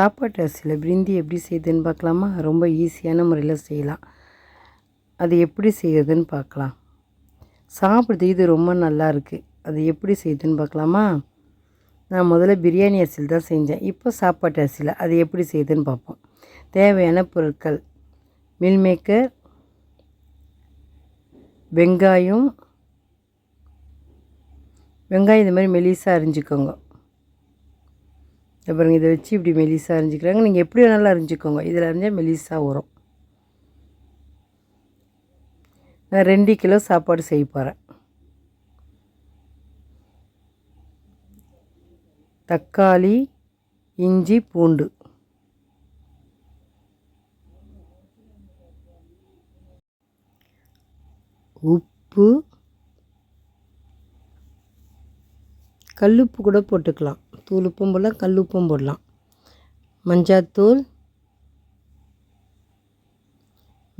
சாப்பாட்டு அரிசியில் பிரிந்தி எப்படி செய்யுதுன்னு பார்க்கலாமா? ரொம்ப ஈஸியான முறையில் செய்யலாம். அது எப்படி செய்யுதுன்னு பார்க்கலாம். சாப்பிட்றதுக்கு இது ரொம்ப நல்லா இருக்குது. அது எப்படி செய்யுதுன்னு பார்க்கலாமா? நான் முதல்ல பிரியாணி அரிசியில் தான் செஞ்சேன். இப்போ சாப்பாட்டு அரிசியில் அது எப்படி செய்யுதுன்னு பார்ப்போம். தேவையான பொருட்கள்: மில் மேக்கர், வெங்காயம் இந்த மாதிரி மெலிசாக அரிஞ்சிக்கோங்க. அப்புறம் இதை வச்சு இப்படி மெலிசாக அரிஞ்சிக்கிறாங்க. நீங்கள் எப்படி வேணாலும் அரிஞ்சிக்கோங்க. இதில் அரிஞ்சால் மெலிசாக வரும். நான் 2 கிலோ சாப்பாடு செய்ய போகிறேன். தக்காளி, இஞ்சி, பூண்டு, உப்பு, கல்லுப்பு கூட போட்டுக்கலாம். தூள் உப்பும் போடலாம், கல்லுப்பும் போடலாம். மஞ்சாத்தூள்,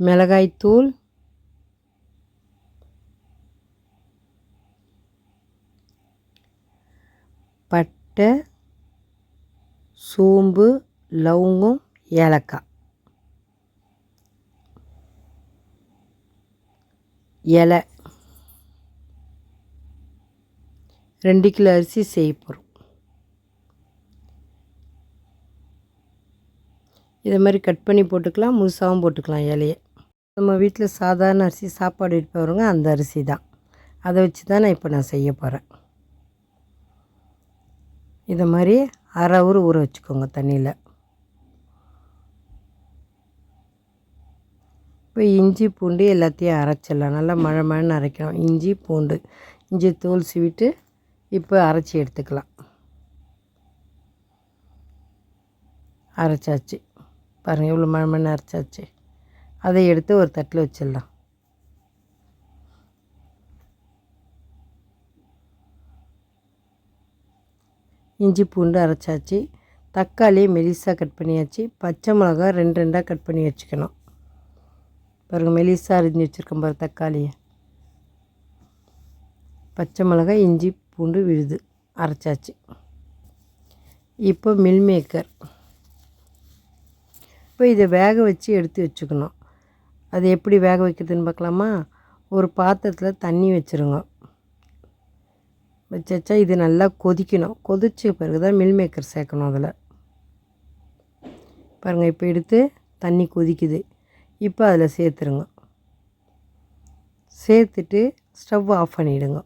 மிளகாய்த்தூள், பட்டை, சோம்பு, லவங்கம், ஏலக்காய், இலை. 2 கிலோ அரிசி செய்ய போகிறோம். இதை மாதிரி கட் பண்ணி போட்டுக்கலாம், முழுசாகவும் போட்டுக்கலாம் இலையை. நம்ம வீட்டில் சாதாரண அரிசி சாப்பாடு வைப்பவங்க அந்த அரிசி தான். அதை வச்சு தான் நான் இப்போ செய்ய போகிறேன். இதை மாதிரி அரை ஊற வச்சுக்கோங்க தண்ணியில். இப்போ இஞ்சி பூண்டு எல்லாத்தையும் அரைச்சிடலாம். நல்லா மழைன்னு அரைக்கணும். இஞ்சி பூண்டு, இஞ்சி தோல் சீவிட்டு இப்போ அரைச்சி எடுத்துக்கலாம். அரைச்சாச்சு பாருங்கள், இவ்வளோ மழைன்னு அரைச்சாச்சு. அதை எடுத்து ஒரு தட்டில் வச்சிடலாம். இஞ்சி பூண்டு அரைச்சாச்சு. தக்காளி மெலிசாக கட் பண்ணியாச்சு. பச்சை மிளகா 2 கட் பண்ணி வச்சுக்கணும். பாருங்கள், மெலிசாக அரிஞ்சு வச்சுருக்கேன் பாரு தக்காளியை. பச்சை மிளகாய், இஞ்சி பூண்டு விழுது அரைச்சாச்சு. இப்போ மில் மேக்கர். இப்போ இதை வேக வச்சு எடுத்து வச்சுக்கணும். அது எப்படி வேக வைக்கிறதுன்னு பார்க்கலாமா? ஒரு பாத்திரத்தில் தண்ணி வச்சுருங்க. வச்சா இது நல்லா கொதிக்கணும். கொதித்த பிறகு தான் மில் மேக்கர் சேர்க்கணும். அதில் பாருங்கள், இப்போ எடுத்து தண்ணி கொதிக்குது. இப்போ அதில் சேர்த்துருங்க. சேர்த்துட்டு ஸ்டவ் ஆஃப் பண்ணிவிடுங்க.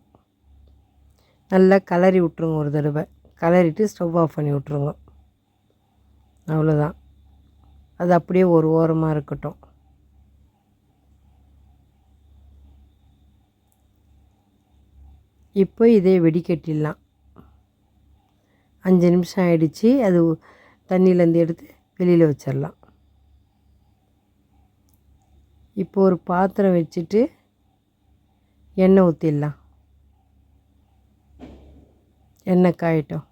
நல்லா கலரி விட்ருங்க. ஒரு தடவை கலரிட்டு ஸ்டவ் ஆஃப் பண்ணி விட்ருங்க. அவ்வளோதான். அது அப்படியே ஒரு ஓரமாக இருக்கட்டும். இப்போ இதே வெடிக்கட்டிடலாம். 5 நிமிஷம் ஆகிடுச்சு. அது தண்ணியிலேருந்து எடுத்து வெளியில் வச்சிடலாம். இப்போ ஒரு பாத்திரம் வச்சுட்டு எண்ணெய் ஊற்றிடலாம். எண்ணெய் காயட்டும்.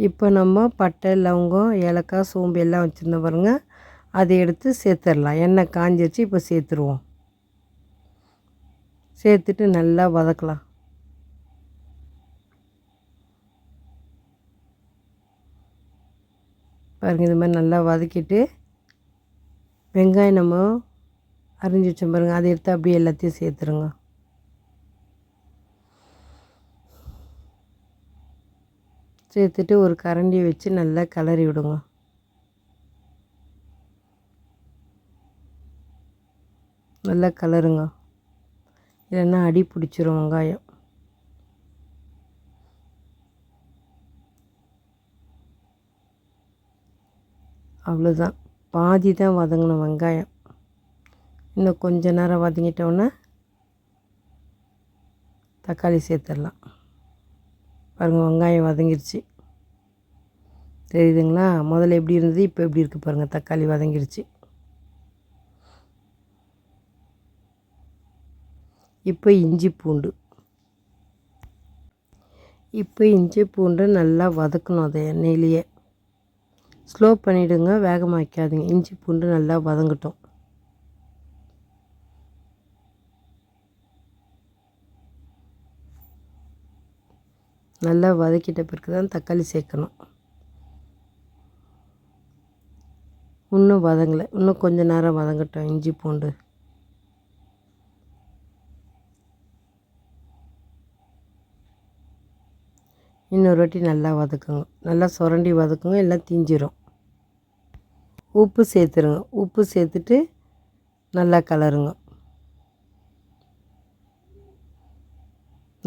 இப்போ நம்ம பட்டை, லவங்கம், ஏலக்காய், சோம்பு எல்லாம் வச்சுருந்தோம் பாருங்க. அதை எடுத்து சேர்த்துடலாம். எண்ணெய் காஞ்சிருச்சு. இப்போ சேர்த்துருவோம். சேர்த்துட்டு நல்லா வதக்கலாம். பாருங்கள், இது மாதிரி நல்லா வதக்கிட்டு வெங்காயம் நம்ம அரிஞ்சு வச்சோம் பாருங்கள், அதை எடுத்து அப்படியே எல்லாத்தையும் சேர்த்துருங்க. சேர்த்துட்டு ஒரு கரண்டியை வச்சு நல்லா கிளறி விடுங்க. நல்லா கலருங்க, இல்லைன்னா அடி பிடிச்சிரும் வெங்காயம். அவ்வளோதான், பாதி தான் வதங்கணும் வெங்காயம். இன்னும் கொஞ்ச நேரம் வதங்கிட்டோன்னா தக்காளி சேர்த்துடலாம். பாருங்கள், வெங்காயம் வதங்கிருச்சு. தெரியுதுங்களா? முதல்ல எப்படி இருந்தது, இப்போ எப்படி இருக்குது பாருங்கள். தக்காளி வதங்கிருச்சு. இப்போ இஞ்சி பூண்டு. இப்போ இஞ்சி பூண்டு நல்லா வதக்கணும். அதை எண்ணெயிலேயே ஸ்லோ பண்ணிவிடுங்க, வேகமாக வைக்காதீங்க. இஞ்சி பூண்டு நல்லா வதங்கட்டும். நல்லா வதக்கிட்ட பிறகு தான் தக்காளி சேர்க்கணும். இன்னும் வதங்கலை, இன்னும் கொஞ்சம் நேரம் வதங்கட்டும் இஞ்சி பூண்டு. இன்னொரு வாட்டி நல்லா வதக்குங்க, நல்லா சுரண்டி வதக்குங்க, எல்லாம் தீஞ்சிரும். உப்பு சேர்த்துருங்க, உப்பு சேர்த்துட்டு நல்லா கலருங்க,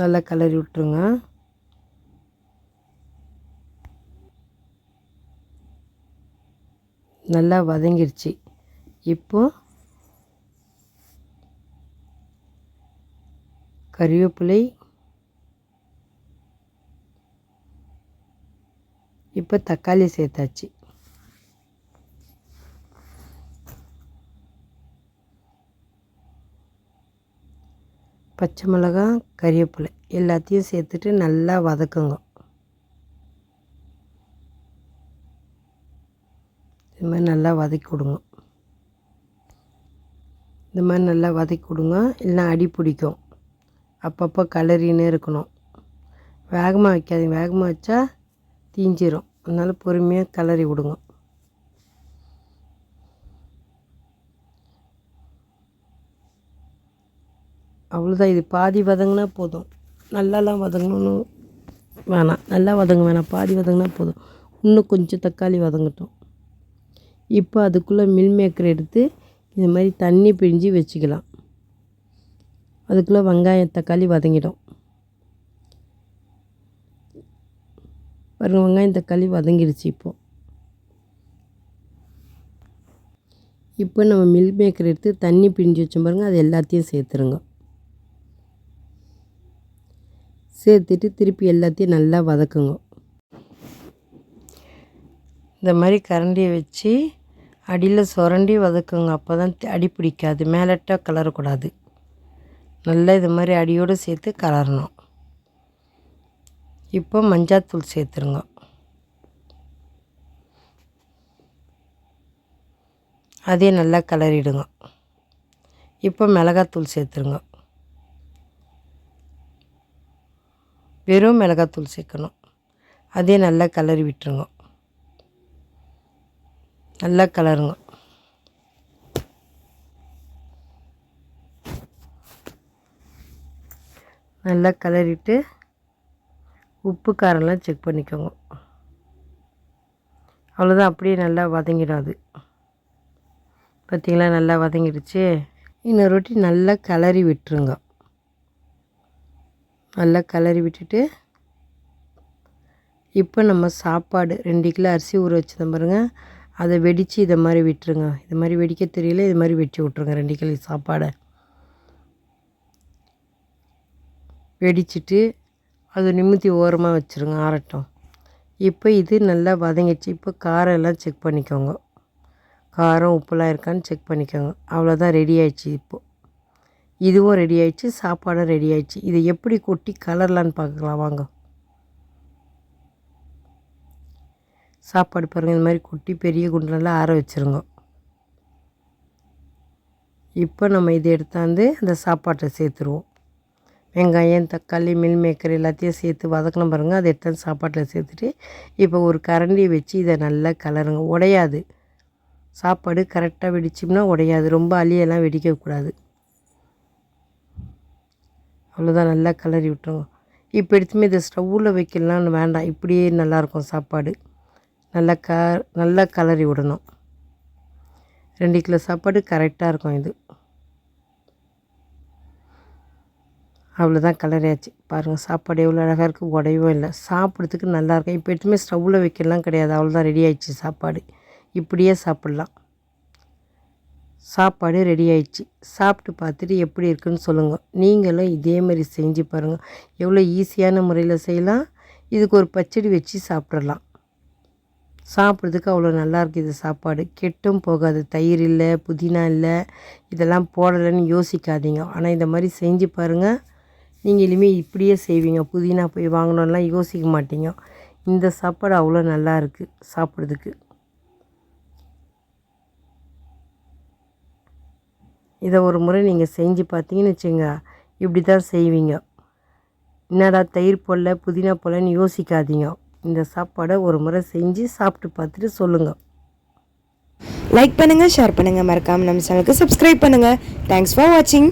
நல்லா கலரி விட்டுருங்க. நல்லா வதங்கிருச்சு. இப்போது கறிவேப்பிலை, இப்போ தக்காளி சேர்த்தாச்சு. பச்சை மிளகாய், கறிவேப்பிலை எல்லாத்தையும் சேர்த்துட்டு நல்லா வதக்குங்க. இது மாதிரி நல்லா வதக்கி கொடுங்க. இந்த மாதிரி நல்லா வதக்கி கொடுங்க, இல்லைனா அடி பிடிக்கும். அப்பப்போ கலரினே இருக்கணும். வேகமாக வைக்காதீங்க, வேகமாக வச்சா தீஞ்சிரும். அதனால் பொறுமையாக கலரி விடுங்க. அவ்வளோதான், இது பாதி வதங்கினா போதும். நல்லாலாம் வதங்கணும்னு வேணாம், நல்லா வதங்க வேணாம், பாதி வதங்கினா போதும். இன்னும் கொஞ்சம் தக்காளி வதங்கட்டும். இப்போ அதுக்குள்ளே மில் மேக்கர் எடுத்து இந்த மாதிரி தண்ணி பிழிஞ்சு வச்சுக்கலாம். அதுக்குள்ளே வெங்காயம் தக்காளி வதங்கிடும். பாருங்கள், வெங்காயம் தக்காளி வதங்கிடுச்சு. இப்போ நம்ம மில் மேக்கர் எடுத்து தண்ணி பிழிஞ்சு வச்சோம் பாருங்கள், அது எல்லாத்தையும் சேர்த்துருங்க. சேர்த்துட்டு திருப்பி எல்லாத்தையும் நல்லா வதக்குங்க. இந்த மாதிரி கரண்டியை வச்சு அடியில் சுரண்டி வதக்குங்க, அப்போ தான் அடி பிடிக்காது, மேலட்டாக கலரக்கூடாது. நல்லா இது மாதிரி அடியோடு சேர்த்து கலரணும். இப்போ மஞ்சாத்தூள் சேர்த்துருங்க. அதே நல்லா கலரிடுங்க. இப்போ மிளகாத்தூள் சேர்த்துருங்க. வெறும் மிளகாத்தூள் சேர்க்கணும். அதே நல்லா கலரி விட்டுருங்க. நல்லா கலருங்க. நல்லா கலரிட்டு உப்பு காரம்லாம் செக் பண்ணிக்கோங்க. அவ்வளோதான், அப்படியே நல்லா வதங்கிடும். அது பார்த்திங்களா, நல்லா வதங்கிடுச்சு. இன்னொரு ரொட்டி நல்லா கலரி விட்டுருங்க. நல்லா கலரி விட்டுட்டு இப்போ நம்ம சாப்பாடு 2 கிலோ அரிசி ஊற வச்சுருந்தோம் பாருங்கள், அதை வெடித்து இதை மாதிரி விட்டுருங்க. இது மாதிரி வெடிக்க தெரியல, இது மாதிரி வெட்டி விட்ருங்க. 2 கிலோ சாப்பாடை வெடிச்சிட்டு அதை நிமித்தி ஓரமாக வச்சுருங்க, ஆறட்டும். இப்போ இது நல்லா வதங்கிடுச்சு. இப்போ காரம் எல்லாம் செக் பண்ணிக்கோங்க, காரம் உப்புலாம் இருக்கான்னு செக் பண்ணிக்கோங்க. அவ்வளோதான், ரெடி ஆயிடுச்சு. இப்போது இதுவும் ரெடி ஆயிடுச்சு, சாப்பாடும் ரெடி ஆயிடுச்சு. இதை எப்படி கொட்டி கலர்லான்னு பார்க்கலாம் வாங்க. சாப்பாடு பாருங்கள், இந்த மாதிரி கொட்டி பெரிய குண்டெல்லாம் ஆற வச்சுருங்க. இப்போ நம்ம இதை எடுத்தாந்து அந்த சாப்பாட்டை சேர்த்துருவோம். வெங்காயம் தக்காளி மில் மேக்கர் எல்லாத்தையும் சேர்த்து வதக்கணும் பாருங்கள், அதை எடுத்தாந்து சாப்பாட்டில் சேர்த்துட்டு இப்போ ஒரு கரண்டியை வச்சு இதை நல்லா கலருங்க. உடையாது, சாப்பாடு கரெக்டாக வெடிச்சோம்னா உடையாது. ரொம்ப அழியெல்லாம் வெடிக்கக்கூடாது. அவ்வளோதான், நல்லா கலரி விட்டுருங்க. இப்போ எடுத்துமே இதை ஸ்டவ்வில் வைக்கலாம்னு வேண்டாம், இப்படியே நல்லாயிருக்கும் சாப்பாடு. நல்லா கலரி விடணும். 2 கிலோ சாப்பாடு கரெக்டாக இருக்கும் இது. அவ்வளோதான், கலரியாச்சு. பாருங்கள், சாப்பாடு எவ்வளோ அழகாக இருக்குது, உடையவும் இல்லை, சாப்பிட்றதுக்கு நல்லாயிருக்கும். இப்போ எடுத்துமே ஸ்டவ்வில் வைக்கலாம் கிடையாது, அவ்வளோதான், ரெடி ஆயிடுச்சு சாப்பாடு. இப்படியே சாப்பிட்லாம். சாப்பாடு ரெடி ஆயிடுச்சு. சாப்பிட்டு பார்த்துட்டு எப்படி இருக்குன்னு சொல்லுங்கள். நீங்களும் இதே மாதிரி செஞ்சு பாருங்கள், எவ்வளோ ஈஸியான முறையில் செய்யலாம். இதுக்கு ஒரு பச்சடி வச்சு சாப்பிட்றலாம். சாப்பிட்றதுக்கு அவ்வளோ நல்லாயிருக்கு இது சாப்பாடு, கெட்டும் போகாது. தயிர் இல்லை, புதினா இல்லை, இதெல்லாம் போடலைன்னு யோசிக்காதீங்க. ஆனால் இந்த மாதிரி செஞ்சு பாருங்கள், நீங்கள் இனிமேல் இப்படியே செய்வீங்க. புதினா போய் வாங்கணும்லாம் யோசிக்க மாட்டீங்க. இந்த சாப்பாடு அவ்வளோ நல்லா இருக்குது சாப்பிட்றதுக்கு. இதை ஒரு முறை நீங்கள் செஞ்சு பார்த்தீங்கன்னு வச்சுங்க, இப்படி தான் செய்வீங்க. என்னடா தயிர் போடல புதினா போடலன்னு யோசிக்காதீங்க. இந்த சாப்பாடை ஒரு முறை செஞ்சு சாப்பிட்டு பார்த்துட்டு சொல்லுங்கள். லைக் பண்ணுங்கள், ஷேர் பண்ணுங்கள், மறக்காமல் நம்ம சேனலுக்கு சப்ஸ்கிரைப் பண்ணுங்கள். தேங்க்ஸ் ஃபார் வாட்சிங்.